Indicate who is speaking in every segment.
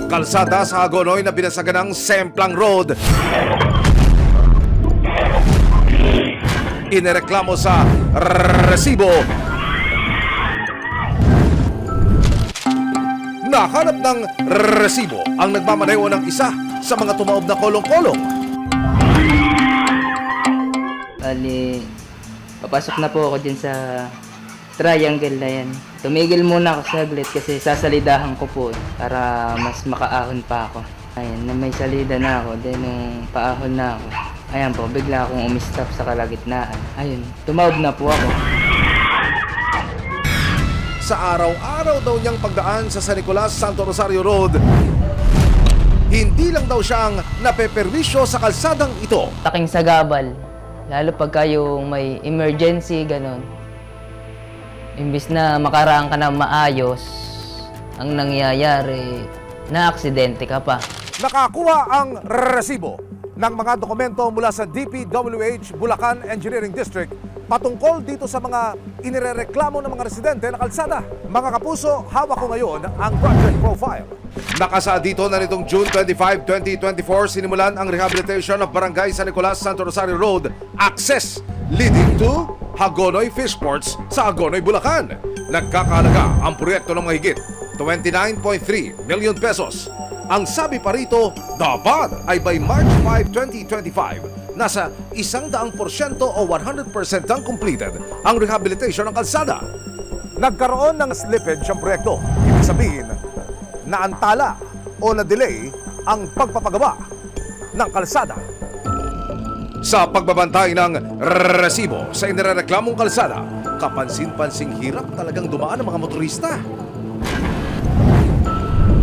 Speaker 1: Kalsada sa Hagonoy na binasagan ng Semplang Road. Inireklamo sa resibo. Nahanap ng resibo ang nagmamaneho ng isa sa mga tumaob na kolong-kolong.
Speaker 2: Bali, papasok na po ako dyan sa triangle na yan. Tumigil muna ako saglit kasi sasalidahan ko po para mas makaahon pa ako. Ayan, na may salida na ako. Then nung paahon na ako, ayan po, bigla akong umistop sa kalagitnaan. Ayun, tumawag na po ako.
Speaker 1: Sa araw-araw daw niyang pagdaan sa San Nicolas, Santo Rosario Road, hindi lang daw siyang napeperwisyo sa kalsadang ito.
Speaker 2: Taking sagabal, lalo pagka yung may emergency, ganon. Imbis na makaraan ka na maayos, ang nangyayari, na-aksidente ka pa.
Speaker 1: Nakakuha ang resibo ng mga dokumento mula sa DPWH Bulacan Engineering District patungkol dito sa mga inirereklamo ng mga residente na kalsada. Mga kapuso, hawak ko ngayon ang project profile. Nakasaad dito na nitong June 25, 2024, sinimulan ang rehabilitation of Barangay San Nicolas, Santo Rosario Road access leading to Hagonoy Fish Ports sa Hagonoy, Bulacan. Nagkakahalaga ang proyekto ng mahigit 29.3 million pesos. Ang sabi pa rito, dapat ay by March 5, 2025, nasa 100% o 100% ang completed ang rehabilitation ng kalsada. Nagkaroon ng slippage ang proyekto. Ibig sabihin, naantala o na-delay ang pagpapagawa ng kalsada. Sa pagbabantay ng resibo sa inirereklamong kalsada, kapansin-pansing hirap talagang dumaan ang mga motorista.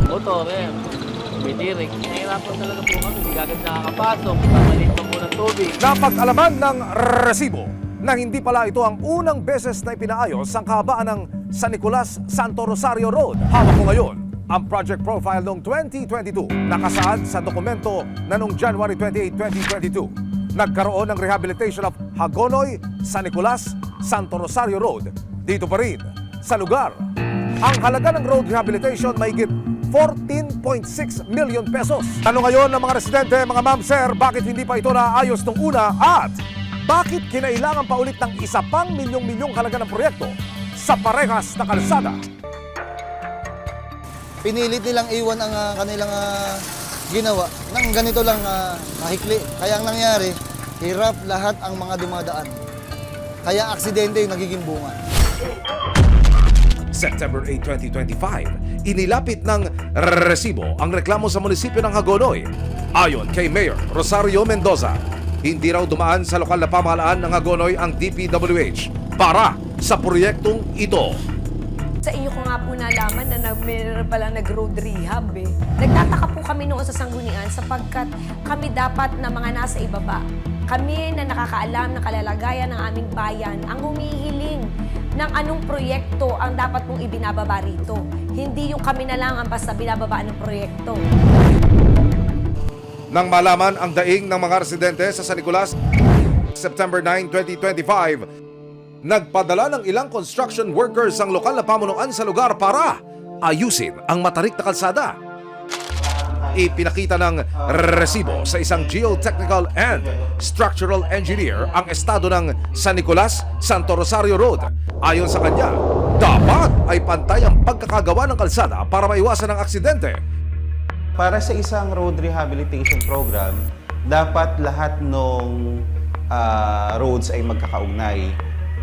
Speaker 3: Motor, bitirik. Nahirapan talaga po kami. Hindi agad nakakapasok. Pamalit pa po ng tubig.
Speaker 1: Napag-alaman ng resibo na hindi pala ito ang unang beses na ipinaayos ang kahabaan ng San Nicolas, Santo Rosario Road. Hawak ko ngayon ang project profile noong 2022. Nakasaad sa dokumento na noong January 28, 2022. Nagkaroon ng rehabilitation of Hagonoy, San Nicolas, Santo Rosario Road. Dito pa rin, sa lugar. Ang halaga ng road rehabilitation mahigit 14.6 million pesos. Ano ngayon ng mga residente, mga ma'am, sir, bakit hindi pa ito naayos nung una at bakit kinailangan pa ulit ng isa pang milyong-milyong halaga ng proyekto sa parehas na kalsada?
Speaker 4: Pinilit nilang iwan ang kanilang ginawa ng ganito lang mahikli. Kaya ang nangyari, hirap lahat ang mga dumadaan. Kaya aksidente yung nagiging bunga.
Speaker 1: September 8, 2025, inilapit ng resibo ang reklamo sa munisipyo ng Hagonoy. Ayon kay Mayor Rosario Mendoza, hindi raw dumaan sa lokal na pamahalaan ng Hagonoy ang DPWH para sa proyektong ito.
Speaker 5: Sa inyo ko nga po nalaman na meron palang nag-road rehab eh. Nagtataka po kami noon sa Sanggunian sapagkat kami dapat na mga nasa ibaba. Kami na nakakaalam ng kalalagayan ng aming bayan ang humihiling ng anong proyekto ang dapat mong ibinababa rito. Hindi yung kami na lang ang basta binababa ng proyekto.
Speaker 1: Nang malaman ang daing ng mga residente sa San Nicolas, September 9, 2025, nagpadala ng ilang construction workers ang lokal na pamunuan sa lugar para ayusin ang matarik na kalsada. Ipinakita ng resibo sa isang geotechnical and structural engineer ang estado ng San Nicolas, Santo Rosario Road. Ayon sa kanya, dapat ay pantay ang pagkakagawa ng kalsada para maiwasan ang aksidente.
Speaker 6: Para sa isang road rehabilitation program, dapat lahat ng roads ay magkakaugnay.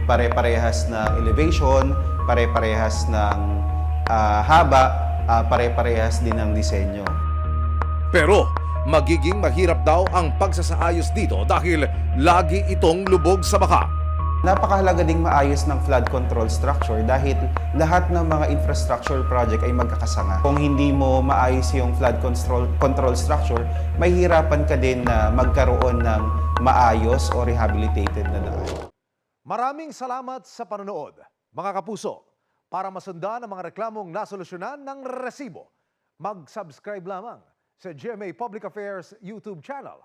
Speaker 6: Pare-parehas ng elevation, pare-parehas ng haba, pare-parehas din ng disenyo.
Speaker 1: Pero magiging mahirap daw ang pagsasaayos dito dahil lagi itong lubog sa baka.
Speaker 6: Napakahalaga ding maayos ng flood control structure dahil lahat ng mga infrastructure project ay magkakasanga. Kung hindi mo maayos yung flood control structure, mahihirapan ka din na magkaroon ng maayos o rehabilitated na daan.
Speaker 1: Maraming salamat sa panonood, mga kapuso. Para masundan ang mga reklamong nasolusyonan ng resibo, mag-subscribe lamang sa GMA Public Affairs YouTube channel.